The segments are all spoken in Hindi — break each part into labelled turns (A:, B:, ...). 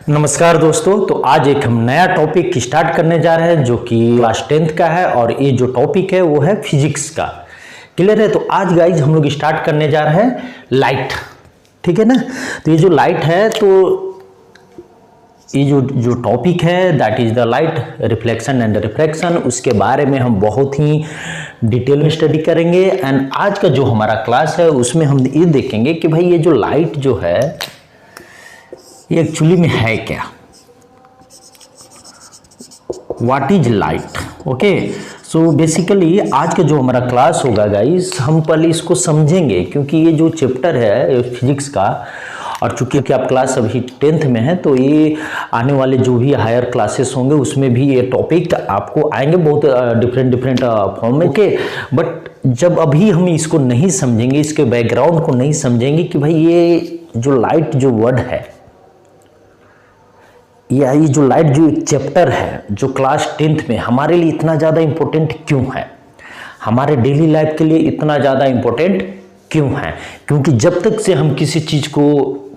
A: नमस्कार दोस्तों। तो आज एक हम नया टॉपिक स्टार्ट करने जा रहे हैं जो कि क्लास 10th का है और ये जो टॉपिक है वो है फिजिक्स का। क्लियर है? तो आज गाइज हम लोग स्टार्ट करने जा रहे हैं लाइट। ठीक है ना? तो ये जो लाइट है, तो ये जो टॉपिक है that is the light reflection and refraction, उसके बारे में हम बहुत ही डिटेल में स्टडी करेंगे। एंड आज का जो हमारा क्लास है उसमें हम ये देखेंगे कि भाई ये जो लाइट जो है ये एक्चुअली में है क्या, what is light. Okay, so basically आज का जो हमारा क्लास होगा गाइस, हम पहले इसको समझेंगे क्योंकि ये जो चैप्टर है फिजिक्स का, और चूंकि आप क्लास अभी 10th में है तो ये आने वाले जो भी हायर क्लासेस होंगे उसमें भी ये टॉपिक आपको आएंगे बहुत डिफरेंट फॉर्म में। ओके, बट जब अभी हम इसको नहीं समझेंगे, इसके बैकग्राउंड को नहीं समझेंगे कि भाई ये जो लाइट जो वर्ड है या ये जो लाइट जो एक चैप्टर है जो क्लास 10th में हमारे लिए इतना ज़्यादा इम्पोर्टेंट क्यों है, हमारे डेली लाइफ के लिए इतना ज़्यादा इम्पोर्टेंट क्यों है, क्योंकि जब तक से हम किसी चीज़ को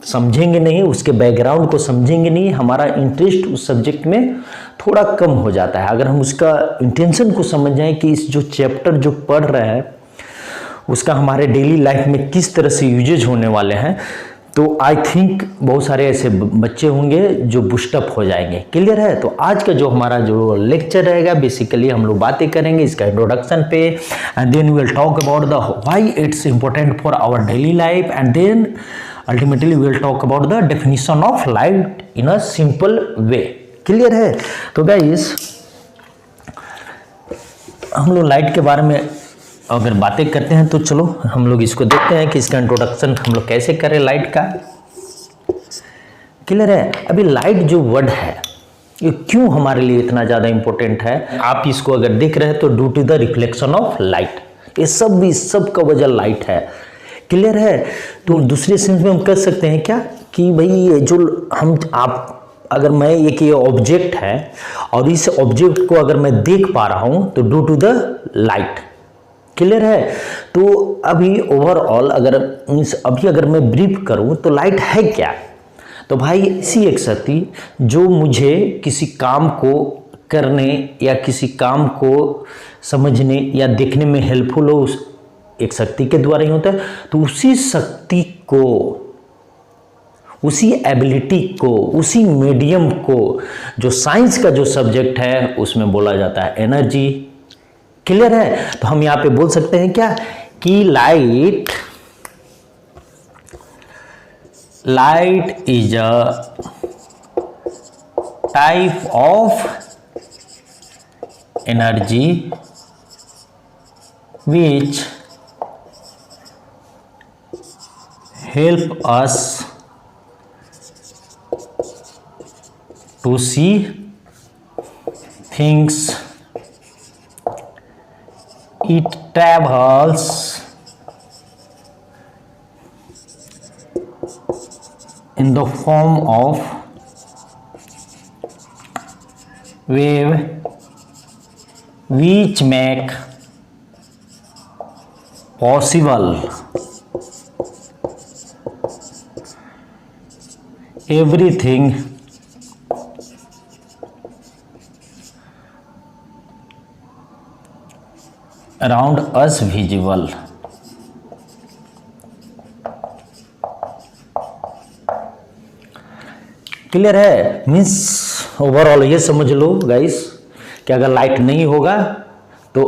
A: समझेंगे नहीं, उसके बैकग्राउंड को समझेंगे नहीं, हमारा इंटरेस्ट उस सब्जेक्ट में थोड़ा कम हो जाता है। अगर हम उसका इंटेंशन को समझ जाएं कि इस जो चैप्टर जो पढ़ रहे हैं उसका हमारे डेली लाइफ में किस तरह से यूजेज होने वाले हैं, तो आई थिंक बहुत सारे ऐसे बच्चे होंगे जो बूस्टअप हो जाएंगे। क्लियर है? तो आज का जो हमारा जो लेक्चर रहेगा बेसिकली हम लोग बातें करेंगे इसका इंट्रोडक्शन पे, and then we will talk about the why it's important for our daily life, and then ultimately we will talk about the definition of light in a simple way. Clear है? तो गाइस हम लोग लाइट के बारे में अगर बातें करते हैं तो चलो हम लोग इसको देखते हैं कि इसका इंट्रोडक्शन हम लोग कैसे करें लाइट का। क्लियर है? अभी लाइट जो वर्ड है ये क्यों हमारे लिए इतना ज़्यादा इंपॉर्टेंट है, आप इसको अगर देख रहे हैं तो due to the reflection of light, ये सब का वजह लाइट है। क्लियर है? तो दूसरे सेंस में हम कह सकते हैं क्या कि भाई ये जो अगर मैं एक ये ऑब्जेक्ट है और इस ऑब्जेक्ट को अगर मैं देख पा रहा हूं तो due to the light. Clear है? तो अभी ओवरऑल अगर मैं ब्रीफ करूं तो लाइट है क्या, तो भाई ऐसी एक शक्ति जो मुझे किसी काम को करने या किसी काम को समझने या देखने में हेल्पफुल हो, उस एक शक्ति के द्वारा ही होता है। तो उसी शक्ति को, उसी एबिलिटी को, उसी मीडियम को जो साइंस का जो सब्जेक्ट है उसमें बोला जाता है एनर्जी। क्लियर है? तो हम यहां पे बोल सकते हैं क्या कि light is a type of energy which help us to see things. It travels in the form of wave which make possible everything around us visible. Clear है? मीन्स ओवरऑल ये समझ लो गाइस कि अगर लाइट नहीं होगा तो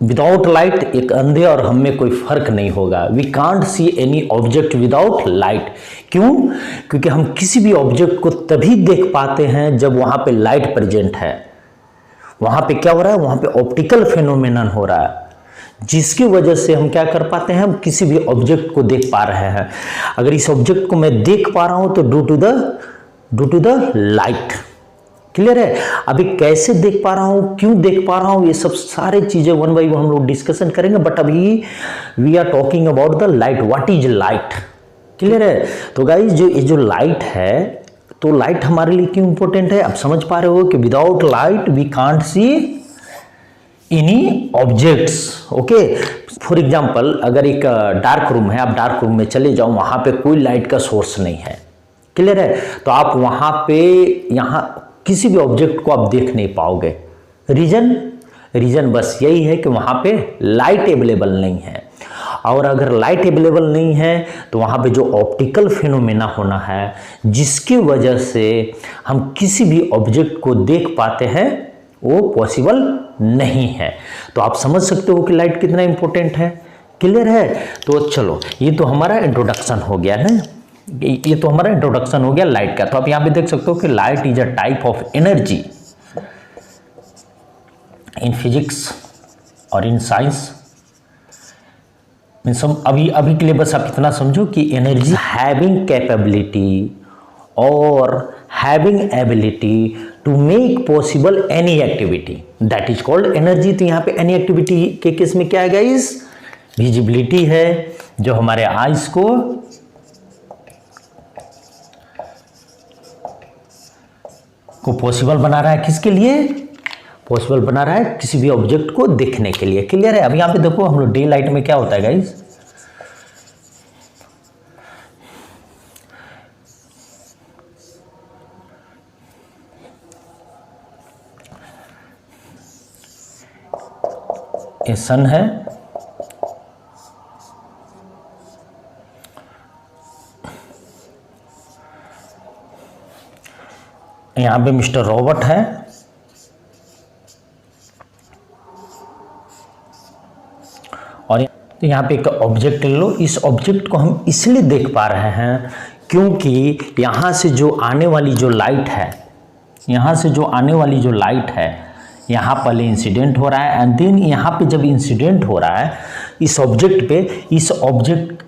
A: विदाउट लाइट एक अंधे और हम में कोई फर्क नहीं होगा। We can't see any object without light. क्यों? क्योंकि हम किसी भी ऑब्जेक्ट को तभी देख पाते हैं जब वहां पे लाइट प्रेजेंट है। वहां पे क्या हो रहा है? वहां पे ऑप्टिकल फेनोमेनन हो रहा है जिसकी वजह से हम क्या कर पाते हैं, हम किसी भी ऑब्जेक्ट को देख पा रहे हैं। अगर इस ऑब्जेक्ट को मैं देख पा रहा हूं तो due to the light. Clear है? अभी कैसे देख पा रहा हूं, क्यों देख पा रहा हूं, ये सब सारे चीजें वन बाई वन हम लोग डिस्कशन करेंगे, बट अभी we are talking about the light. What is light? Clear है? तो गाइस ये जो लाइट है, तो लाइट हमारे लिए क्यों इंपॉर्टेंट है, आप समझ पा रहे हो कि without light we can't see any objects. Okay, for example अगर एक डार्क रूम है, आप डार्क रूम में चले जाओ, वहां पे कोई लाइट का सोर्स नहीं है। क्लियर है? तो आप वहां पे यहाँ किसी भी ऑब्जेक्ट को आप देख नहीं पाओगे। रीजन बस यही है कि वहां पे लाइट अवेलेबल नहीं है, और अगर लाइट अवेलेबल नहीं है तो वहाँ पे जो ऑप्टिकल फिनोमेना होना है, जिसकी वजह से हम किसी भी ऑब्जेक्ट को देख पाते हैं, वो पॉसिबल नहीं है। तो आप समझ सकते हो कि लाइट कितना इंपॉर्टेंट है। क्लियर है? तो चलो, ये तो हमारा इंट्रोडक्शन हो गया है, ये तो हमारा इंट्रोडक्शन हो गया लाइट का। तो आप यहाँ पे देख सकते हो कि light is a type of energy in physics और इन साइंस। अभी के लिए बस आप इतना समझो कि एनर्जी हैविंग कैपेबिलिटी और having ability to make possible any activity, that is called energy. तो यहाँ पे एनी एक्टिविटी के केस में क्या है गाइस? विजिबिलिटी है, जो हमारे आइज को पॉसिबल बना रहा है। किसके लिए पॉसिबल बना रहा है? किसी भी ऑब्जेक्ट को देखने के लिए। क्लियर है? अब यहाँ पे देखो, हम लोग डे लाइट में क्या होता है गाइस? ये सन है, यहाँ पे मिस्टर रॉबर्ट है, और तो यहाँ पे एक ऑब्जेक्ट ले लो। इस ऑब्जेक्ट को हम इसलिए देख पा रहे हैं क्योंकि यहाँ से जो आने वाली जो लाइट है, यहाँ से जो आने वाली जो लाइट है, यहाँ पहले इंसिडेंट हो रहा है, एंड देन यहाँ पे जब इंसिडेंट हो रहा है इस ऑब्जेक्ट पे, इस ऑब्जेक्ट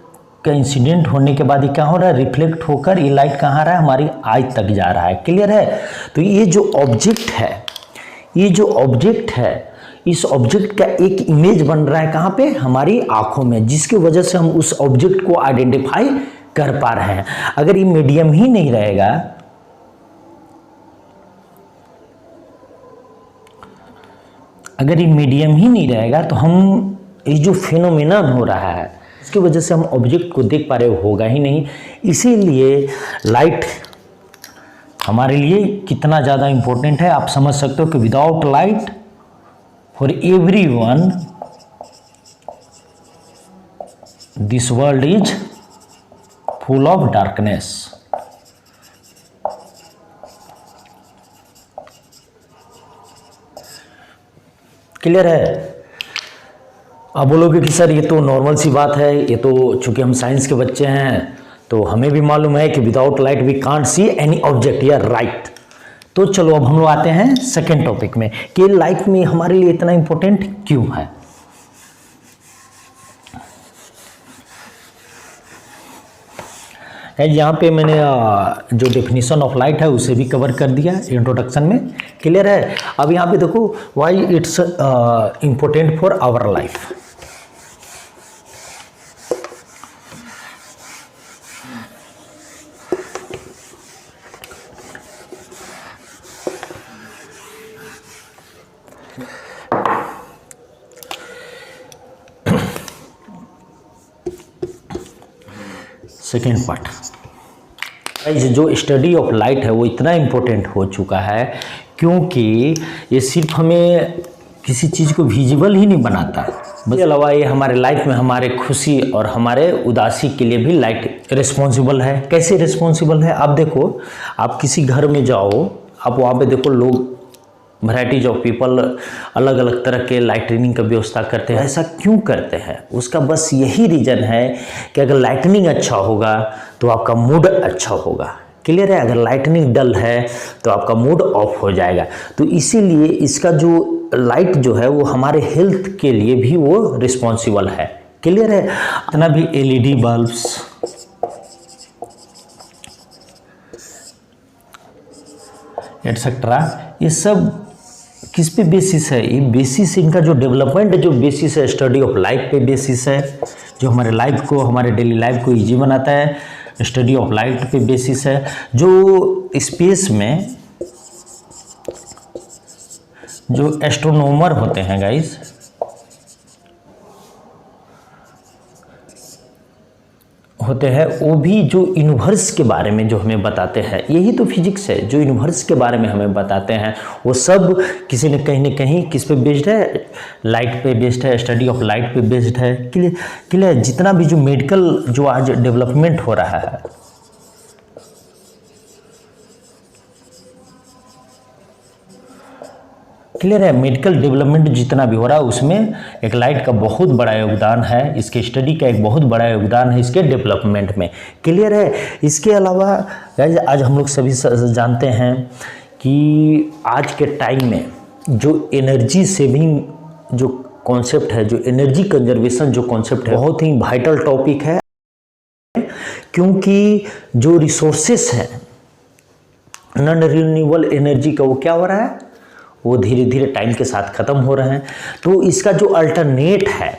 A: का इंसिडेंट होने के बाद ये क्या हो रहा है? रिफ्लेक्ट होकर ये लाइट कहाँ आ रहा है? हमारी आई तक जा रहा है। क्लियर है? तो ये जो ऑब्जेक्ट है, ये जो ऑब्जेक्ट है, इस ऑब्जेक्ट का एक इमेज बन रहा है कहाँ पे? हमारी आंखों में, जिसकी वजह से हम उस ऑब्जेक्ट को आइडेंटिफाई कर पा रहे हैं। अगर ये मीडियम ही नहीं रहेगा, अगर ये मीडियम ही नहीं रहेगा तो हम ये जो फिनोमेनन हो रहा है इसकी वजह से हम ऑब्जेक्ट को देख पा रहे होगा ही नहीं। इसीलिए लाइट हमारे लिए कितना ज़्यादा इंपॉर्टेंट है आप समझ सकते हो कि without light for everyone this world is full of darkness. Clear है? आप बोलोगे कि सर ये तो नॉर्मल सी बात है, ये तो चूंकि हम साइंस के बच्चे हैं तो हमें भी मालूम है कि without light we can't see any object. Yeah right. तो चलो अब हम लोग आते हैं सेकेंड टॉपिक में कि लाइट में हमारे लिए इतना इंपॉर्टेंट क्यों है। यहाँ पे मैंने जो डेफिनेशन ऑफ लाइट है उसे भी कवर कर दिया इंट्रोडक्शन में। क्लियर है? अब यहाँ पे देखो why it's important for our life. Second part, जो स्टडी ऑफ लाइट है वो इतना इम्पोर्टेंट हो चुका है क्योंकि ये सिर्फ हमें किसी चीज़ को विजिबल ही नहीं बनाता, इसके अलावा ये हमारे लाइफ में हमारे खुशी और हमारे उदासी के लिए भी लाइट रिस्पॉन्सिबल है। कैसे रिस्पॉन्सिबल है? आप देखो, आप किसी घर में जाओ, आप वहाँ पे देखो लोग वैराइटीज ऑफ पीपल अलग अलग तरह के लाइटनिंग का व्यवस्था करते हैं। ऐसा क्यों करते हैं? उसका बस यही रीज़न है कि अगर लाइटनिंग अच्छा होगा तो आपका मूड अच्छा होगा। क्लियर है? अगर लाइटनिंग डल है तो आपका मूड ऑफ हो जाएगा। तो इसीलिए इसका जो लाइट जो है वो हमारे हेल्थ के लिए भी वो रिस्पॉन्सिबल है। क्लियर है? इतना भी एलईडी बल्ब्स, एटसेट्रा, ये सब किस पे बेसिस है? ये बेसिस इनका जो डेवलपमेंट है, जो बेसिस है स्टडी ऑफ लाइफ पे बेसिस है, जो हमारे लाइफ को, हमारे डेली लाइफ को इजी बनाता है, स्टडी ऑफ लाइट पे बेसिस है। जो स्पेस में जो एस्ट्रोनॉमर होते हैं गाइस, होते हैं वो भी जो यूनिवर्स के बारे में जो हमें बताते हैं, यही तो फिजिक्स है जो यूनिवर्स के बारे में हमें बताते हैं। वो सब किसी न कहीं किस पे बेस्ड है, लाइट पे बेस्ड है, स्टडी ऑफ लाइट पे बेस्ड है। क्लियर। जितना भी जो मेडिकल जो आज डेवलपमेंट हो रहा है, क्लियर है, मेडिकल डेवलपमेंट जितना भी हो रहा है उसमें एक लाइट का बहुत बड़ा योगदान है, इसके स्टडी का एक बहुत बड़ा योगदान है इसके डेवलपमेंट में। क्लियर है। इसके अलावा गाइस आज हम लोग सभी जानते हैं कि आज के टाइम में जो एनर्जी सेविंग जो कॉन्सेप्ट है, जो एनर्जी कंजर्वेशन जो कॉन्सेप्ट है, बहुत ही वाइटल टॉपिक है, क्योंकि जो रिसोर्सेस है नॉन रिन्यूएबल एनर्जी का वो क्या हो रहा है, वो धीरे धीरे टाइम के साथ ख़त्म हो रहे हैं। तो इसका जो अल्टरनेट है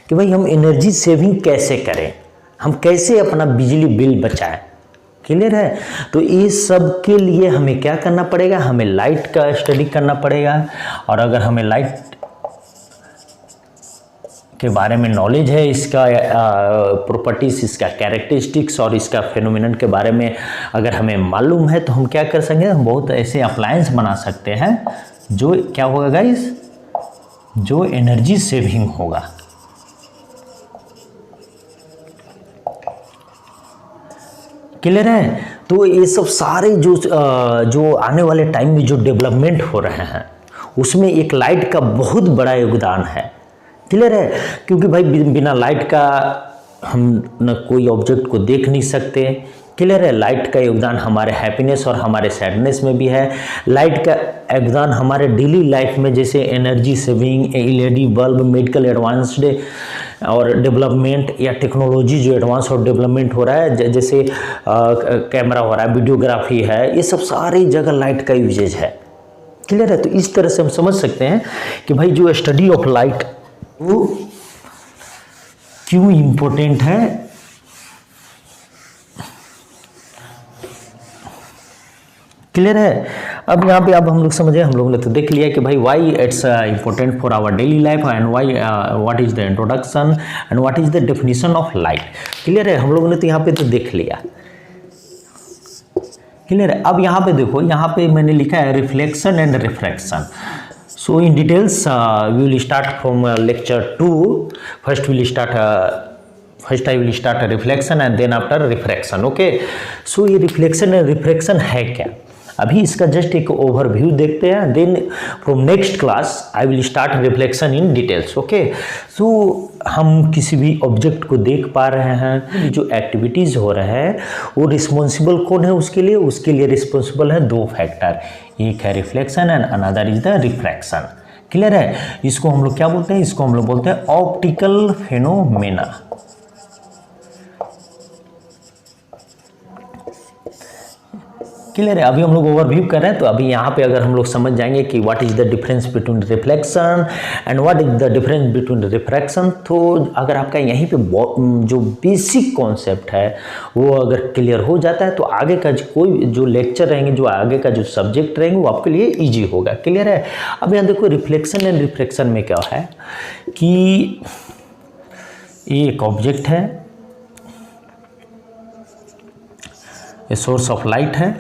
A: कि भाई हम एनर्जी सेविंग कैसे करें, हम कैसे अपना बिजली बिल बचाएं। क्लियर है। तो ये सब के लिए हमें क्या करना पड़ेगा, हमें लाइट का स्टडी करना पड़ेगा। और अगर हमें लाइट के बारे में नॉलेज है, इसका प्रॉपर्टीज, इसका कैरेक्टरिस्टिक्स और इसका फेनोमेनन के बारे में अगर हमें मालूम है तो हम क्या कर सकेंगे, हम बहुत ऐसे अप्लायंस बना सकते हैं जो क्या होगा गाइस, जो एनर्जी सेविंग होगा। क्लियर है। तो ये सब सारे जो आने वाले टाइम में जो डेवलपमेंट हो रहे हैं उसमें एक लाइट का बहुत बड़ा योगदान है। क्लियर है। क्योंकि भाई बिना लाइट का हम न कोई ऑब्जेक्ट को देख नहीं सकते। क्लियर है। लाइट का योगदान हमारे हैप्पीनेस और हमारे सैडनेस में भी है। लाइट का योगदान हमारे डेली लाइफ में, जैसे energy saving, LED bulb, medical advanced और डेवलपमेंट या टेक्नोलॉजी जो एडवांस और डेवलपमेंट हो रहा है, जैसे कैमरा हो रहा है, वीडियोग्राफी है, ये सब सारी जगह लाइट का यूजेज है। क्लियर है। तो इस तरह से हम समझ सकते हैं कि भाई जो स्टडी ऑफ लाइट वो क्यों इम्पोर्टेंट है। क्लियर है। अब यहाँ पे अब हम लोग समझे, हम लोगों ने तो देख लिया कि भाई why it's important for our daily life and why what is the introduction and what is the definition of light. Clear है। हम लोगों ने तो यहाँ पे तो देख लिया। क्लियर है। अब यहाँ पे देखो, यहाँ पे मैंने लिखा है reflection and refraction. So in details we will start from lecture 2. First I will start a reflection and then after refraction. Okay. So ये reflection and refraction है क्या, अभी इसका जस्ट एक ओवरव्यू देखते हैं। Then from next class I will start reflection in details. Okay. So हम किसी भी ऑब्जेक्ट को देख पा रहे हैं, जो एक्टिविटीज़ हो रहा है वो रिस्पॉन्सिबल कौन है उसके लिए रिस्पॉन्सिबल है दो फैक्टर, एक है reflection and another is the refraction. Clear है। इसको हम लोग क्या बोलते हैं, इसको हम लोग बोलते हैं ऑप्टिकल फेनोमेना। क्लियर है। अभी हम लोग ओवरव्यू कर रहे हैं, तो अभी यहाँ पे अगर हम लोग समझ जाएंगे कि what is the difference between reflection and what is the difference between refraction, तो अगर आपका यहीं पे जो बेसिक कॉन्सेप्ट है वो अगर क्लियर हो जाता है तो आगे का कोई जो लेक्चर रहेंगे, जो आगे का जो सब्जेक्ट रहेंगे वो आपके लिए ईजी होगा। क्लियर है। अब यहाँ देखो रिफ्लेक्शन एंड रिफ्रैक्शन में क्या है कि ये एक ऑब्जेक्ट है, ये सोर्स ऑफ लाइट है,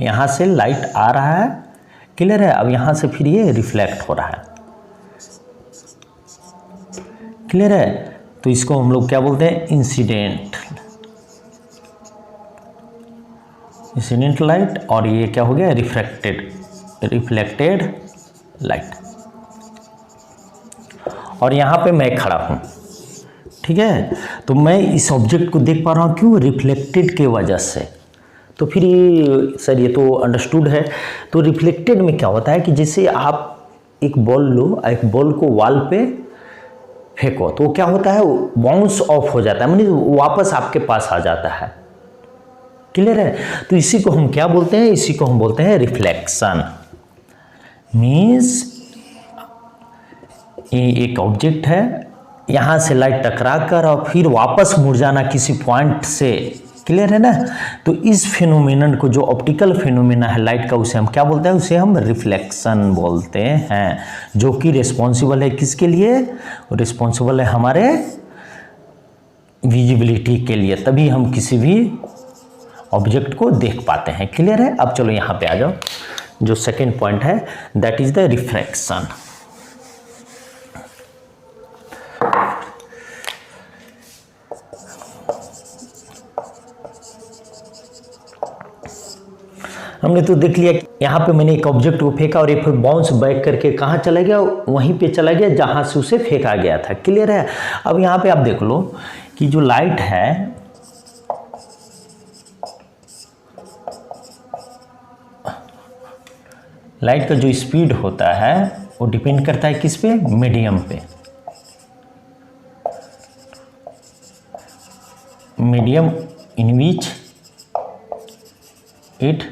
A: यहाँ से लाइट आ रहा है। क्लियर है। अब यहाँ से फिर ये रिफ्लेक्ट हो रहा है। क्लियर है। तो इसको हम लोग क्या बोलते हैं, इंसिडेंट लाइट, और ये क्या हो गया, रिफ्लेक्टेड लाइट। और यहाँ पे मैं खड़ा हूँ, ठीक है, तो मैं इस ऑब्जेक्ट को देख पा रहा हूँ, क्यों, रिफ्लेक्टेड के वजह से। तो फिर ये सर ये तो अंडरस्टूड है। तो रिफ्लेक्टेड में क्या होता है कि जैसे आप एक बॉल लो, एक बॉल को वॉल पे फेंको तो क्या होता है, बाउंस ऑफ हो जाता है, मतलब वापस आपके पास आ जाता है। क्लियर है। तो इसी को हम क्या बोलते हैं, इसी को हम बोलते हैं रिफ्लेक्शन। मीन्स ये एक ऑब्जेक्ट है, यहाँ से लाइट टकरा कर और फिर वापस मुड़ जाना किसी पॉइंट से। क्लियर है ना। तो इस फिनोमेनन को, जो ऑप्टिकल फिनोमेना है लाइट का, उसे हम क्या बोलते हैं, उसे हम रिफ्लेक्शन बोलते हैं, जो कि रिस्पॉन्सिबल है किसके लिए, रिस्पॉन्सिबल है हमारे विजिबिलिटी के लिए, तभी हम किसी भी ऑब्जेक्ट को देख पाते हैं। क्लियर है? अब चलो यहाँ पे आ जाओ, जो सेकेंड पॉइंट है दैट इज द रिफ्रैक्शन। हमने तो देख लिया, यहाँ पे मैंने एक ऑब्जेक्ट को फेंका और ये फिर बाउंस बैक करके कहाँ चला गया, वहीं पे चला गया जहाँ से उसे फेंका गया था। क्लियर है? अब यहाँ पे आप देख लो कि जो लाइट है लाइट का जो स्पीड होता है वो डिपेंड करता है किस पे? मीडियम पे। Medium in which it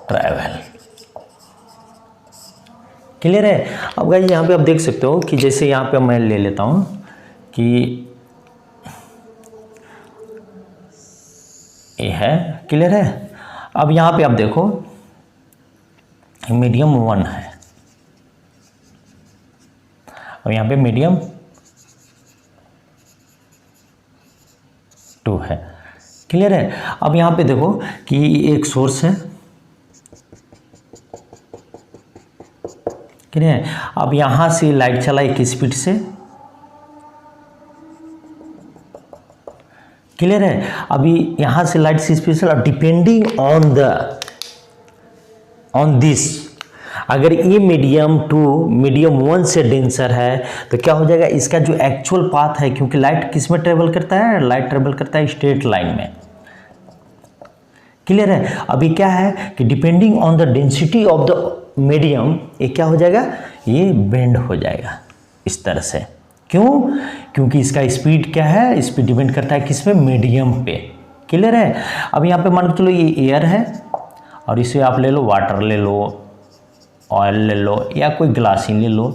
A: travel. Clear है? अब गाइस यहाँ पे आप देख सकते हो कि जैसे यहाँ पे मैं ले लेता हूँ कि ये है। क्लियर है? अब यहाँ पे आप देखो मीडियम 1 है और यहाँ पे मीडियम 2 है। क्लियर है? अब यहाँ पे देखो कि एक सोर्स है। क्लियर है? अब यहाँ से लाइट चला एक स्पीड से। क्लियर है? अभी यहाँ से लाइट से स्पीड से डिपेंडिंग ऑन दिस, अगर ये मीडियम 2 मीडियम 1 से डेंसर है तो क्या हो जाएगा, इसका जो एक्चुअल पाथ है, क्योंकि लाइट किस में ट्रेवल करता है? लाइट ट्रेवल करता है स्ट्रेट लाइन में। क्लियर है? अभी क्या है कि depending on the density of the medium ये क्या हो जाएगा, ये बेंड हो जाएगा इस तरह से। क्यों? क्योंकि इसका स्पीड क्या है, स्पीड डिपेंड करता है किस पे? मीडियम पे। क्लियर है? अब यहाँ पे मान के चलो ये एयर है और इसे आप ले लो, वाटर ले लो, ऑयल ले लो या कोई ग्लासिन ले लो,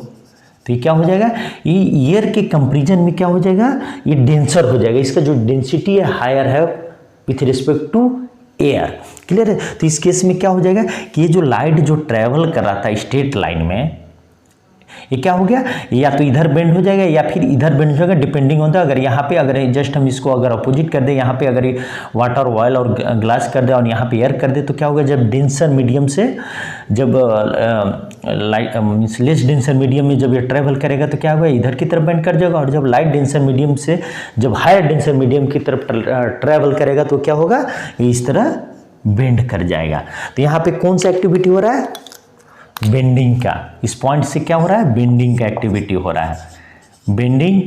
A: तो ये क्या हो जाएगा, ये एयर के कंपेरिजन में क्या हो जाएगा, ये डेंसर हो जाएगा। इसका जो डेंसिटी है हायर है with respect to air. Clear है? तो इस केस में क्या हो जाएगा कि ये जो लाइट जो ट्रेवल कर रहा था स्ट्रेट लाइन में, ये क्या हो गया, या तो इधर बेंड हो जाएगा या फिर इधर बेंड हो जाएगा, डिपेंडिंग ऑन द, अगर यहाँ पे अगर जस्ट हम इसको अगर अपोजिट कर दे, यहाँ पे अगर वाटर ऑयल और ग्लास कर दे और यहाँ पे एयर कर दे, तो क्या होगा, जब डेंसर मीडियम से जब light means less denser medium में जब ये ट्रेवल करेगा तो क्या होगा, इधर की तरफ बेंड कर जाएगा, और जब लाइट डेंसर मीडियम से जब हायर डेंसर मीडियम की तरफ ट्रेवल करेगा तो क्या होगा, ये इस तरह बेंड कर जाएगा। तो यहाँ पे कौन सा एक्टिविटी हो रहा है, बेंडिंग का। इस पॉइंट से क्या हो रहा है, बेंडिंग का एक्टिविटी हो रहा है, बेंडिंग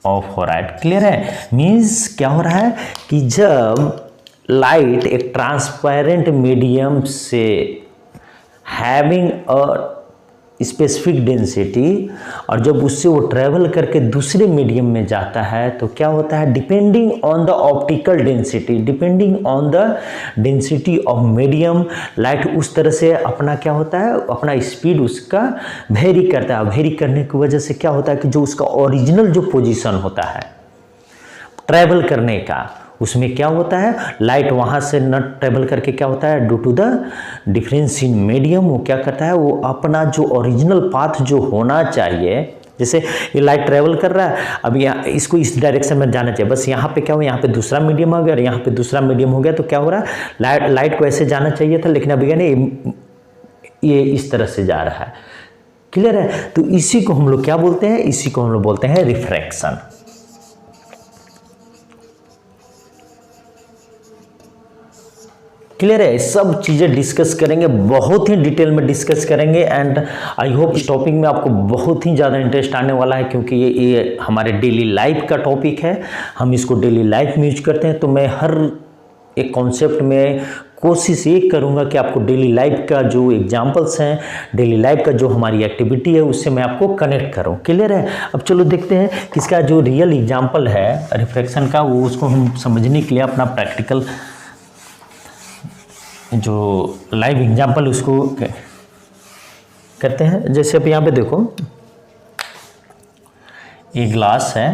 A: ऑफ हो रहा है। क्लियर है? मींस क्या हो रहा है कि जब लाइट एक ट्रांसपेरेंट मीडियम से हैविंग अ स्पेसिफिक डेंसिटी, और जब उससे वो ट्रेवल करके दूसरे मीडियम में जाता है तो क्या होता है, depending on the optical density, depending on the density of medium, light उस तरह से अपना क्या होता है, अपना स्पीड उसका वेरी करता है। वेरी करने की वजह से क्या होता है कि जो उसका ओरिजिनल जो पोजीशन होता है ट्रैवल करने का, उसमें क्या होता है, लाइट वहाँ से न ट्रेवल करके क्या होता है, due to the difference in medium, वो क्या करता है, वो अपना जो ओरिजिनल पाथ जो होना चाहिए, जैसे ये लाइट ट्रेवल कर रहा है, अब यहाँ इसको इस डायरेक्शन में जाना चाहिए, बस यहाँ पे क्या हो, यहाँ पे दूसरा मीडियम हो गया और यहाँ पे दूसरा मीडियम हो गया, तो क्या हो रहा है, लाइट को ऐसे जाना चाहिए था, लेकिन अभी ये इस तरह से जा रहा है। क्लियर है? तो इसी को हम लोग क्या बोलते हैं, इसी को हम लोग बोलते हैं रिफ्रैक्शन। क्लियर है? सब चीज़ें डिस्कस करेंगे, बहुत ही डिटेल में डिस्कस करेंगे, एंड आई होप इस टॉपिक में आपको बहुत ही ज़्यादा इंटरेस्ट आने वाला है, क्योंकि ये हमारे डेली लाइफ का टॉपिक है, हम इसको डेली लाइफ में यूज करते हैं। तो मैं हर एक कॉन्सेप्ट में कोशिश ये करूँगा कि आपको डेली लाइफ का जो एग्जाम्पल्स हैं, डेली लाइफ का जो हमारी एक्टिविटी है, उससे मैं आपको कनेक्ट करूँ। क्लियर है? अब चलो देखते हैं कि इसका जो रियल एग्जाम्पल है रिफ्रैक्शन का, वो उसको हम समझने के लिए अपना प्रैक्टिकल जो लाइव एग्जाम्पल उसको करते हैं। जैसे अब यहाँ पे देखो, ये ग्लास है,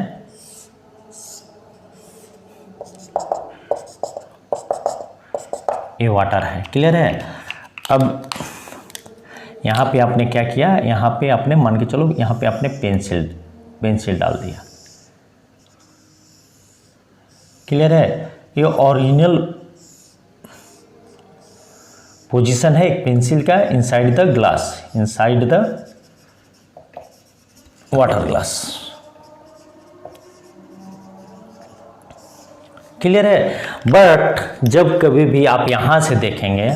A: ये वाटर है। क्लियर है? अब यहाँ पे आपने क्या किया, यहाँ पे आपने मान के चलो, यहाँ पे आपने पेंसिल पेंसिल डाल दिया। क्लियर है? ये ओरिजिनल पोजीशन है एक पेंसिल का inside the glass, inside the water glass. Clear है? बट जब कभी भी आप यहां से देखेंगे,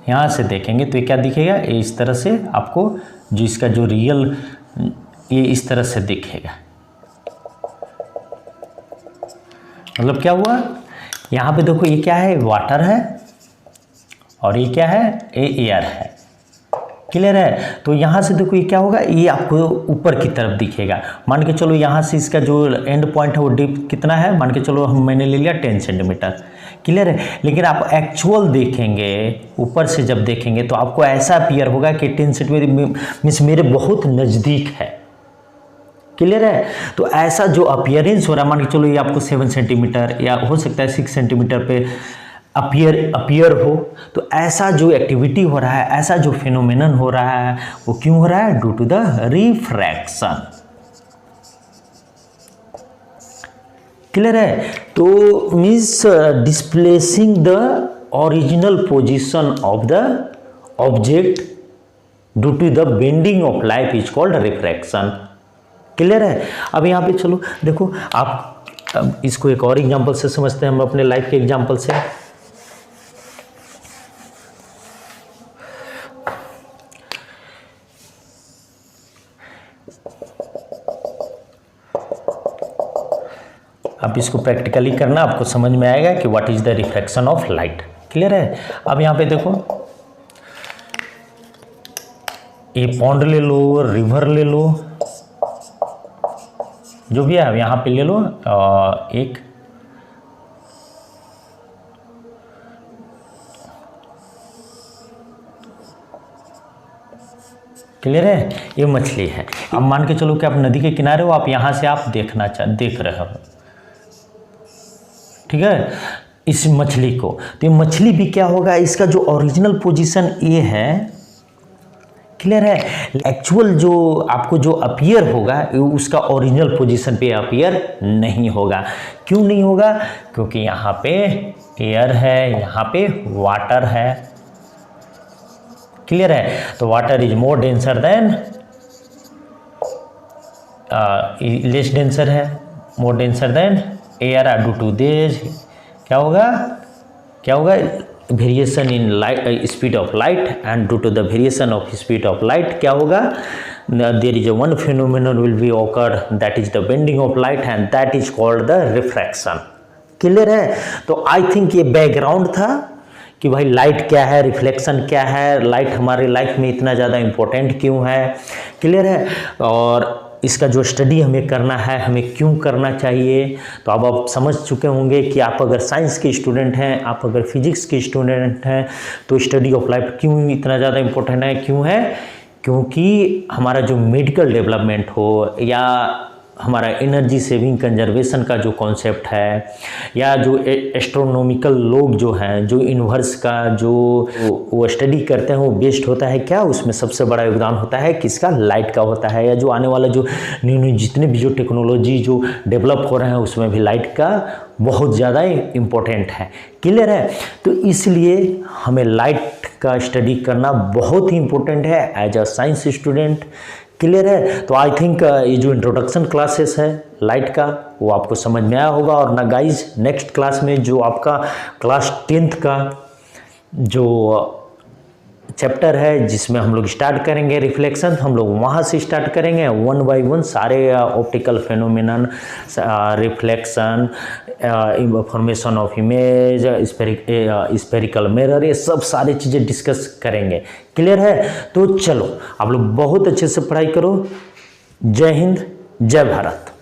A: यहां से देखेंगे तो ये क्या दिखेगा, ये इस तरह से आपको जो इसका जो रियल ये इस तरह से दिखेगा। मतलब क्या हुआ, यहाँ पे देखो ये क्या है, वाटर है और ये क्या है, ये एयर है। क्लियर है? तो यहाँ से देखो ये क्या होगा, ये आपको ऊपर की तरफ दिखेगा। मान के चलो यहाँ से इसका जो एंड पॉइंट है वो डीप कितना है, मान के चलो मैंने ले लिया 10 सेंटीमीटर। क्लियर है? लेकिन आप एक्चुअल देखेंगे, ऊपर से जब देखेंगे तो आपको ऐसा अपीयर होगा कि 10 सेंटीमीटर मीन्स मेरे बहुत नज़दीक है। क्लियर है? तो ऐसा जो अपीयरेंस हो रहा है, मान के चलो ये आपको 7 सेंटीमीटर या हो सकता है 6 सेंटीमीटर पे अपीयर हो, तो ऐसा जो एक्टिविटी हो रहा है, ऐसा जो फिनोमेनन हो रहा है, वो क्यों हो रहा है, due to the refraction. Clear है? तो means displacing the original position of the object due to the bending of light is called refraction. Clear है? अब यहाँ पे चलो देखो, आप इसको एक और एग्जांपल से समझते हैं हम अपने लाइफ के एग्जांपल से। आप इसको प्रैक्टिकली करना, आपको समझ में आएगा कि what is the refraction of light. Clear है? अब यहाँ पे देखो, ये पॉन्ड ले लो, रिवर ले लो, जो भी है अब यहाँ पे ले लो एक क्लियर है, ये मछली है। अब मान के चलो कि आप नदी के किनारे हो, आप यहाँ से आप देख रहे हो, ठीक है, इस मछली को। तो ये मछली भी क्या होगा, इसका जो ओरिजिनल पोजीशन ये है। क्लियर है? एक्चुअल जो आपको जो अपीयर होगा उसका ओरिजिनल पोजीशन पे अपीयर नहीं होगा। क्यों नहीं होगा? क्योंकि यहाँ पे एयर है, यहाँ पे वाटर है। क्लियर है? तो water is more denser than less denser है, more denser than air due to this क्या होगा variation in light speed of light, and due to the variation of speed of light क्या होगा, there is one phenomenon will be occur, that is the bending of light and that is called the refraction. Clear है? तो आई थिंक ये बैकग्राउंड था कि भाई लाइट क्या है, रिफ्लेक्शन क्या है, लाइट हमारे लाइफ में इतना ज़्यादा इम्पोर्टेंट क्यों है। क्लियर है? और इसका जो स्टडी हमें करना है, हमें क्यों करना चाहिए, तो अब आप समझ चुके होंगे कि आप अगर साइंस के स्टूडेंट हैं, आप अगर फिजिक्स के स्टूडेंट हैं, तो स्टडी ऑफ लाइफ क्यों इतना ज़्यादा इम्पोर्टेंट है। क्यों है? क्योंकि हमारा जो मेडिकल डेवलपमेंट हो, या हमारा एनर्जी सेविंग कंजर्वेशन का जो कॉन्सेप्ट है, या जो एस्ट्रोनॉमिकल लोग जो हैं, जो यूनिवर्स का जो वो स्टडी करते हैं, वो बेस्ड होता है क्या, उसमें सबसे बड़ा योगदान होता है किसका, लाइट का होता है। या जो आने वाला जो न्यू जितने भी जो टेक्नोलॉजी जो डेवलप हो रहे हैं, उसमें भी लाइट का बहुत ज़्यादा इम्पोर्टेंट है। क्लियर है? तो इसलिए हमें लाइट का स्टडी करना बहुत ही इम्पोर्टेंट है as a science student. Clear है? तो आई थिंक ये जो इंट्रोडक्शन क्लासेस है लाइट का, वो आपको समझ में आया होगा। और ना गाइज, नेक्स्ट क्लास में जो आपका क्लास 10th का जो चैप्टर है, जिसमें हम लोग स्टार्ट करेंगे रिफ्लेक्शन, हम लोग वहाँ से स्टार्ट करेंगे 1 by 1 सारे optical phenomenon, reflection, formation of image, spherical mirror, ये सब सारी चीज़ें डिस्कस करेंगे। क्लियर है? तो चलो आप लोग बहुत अच्छे से पढ़ाई करो। जय हिंद, जय भारत।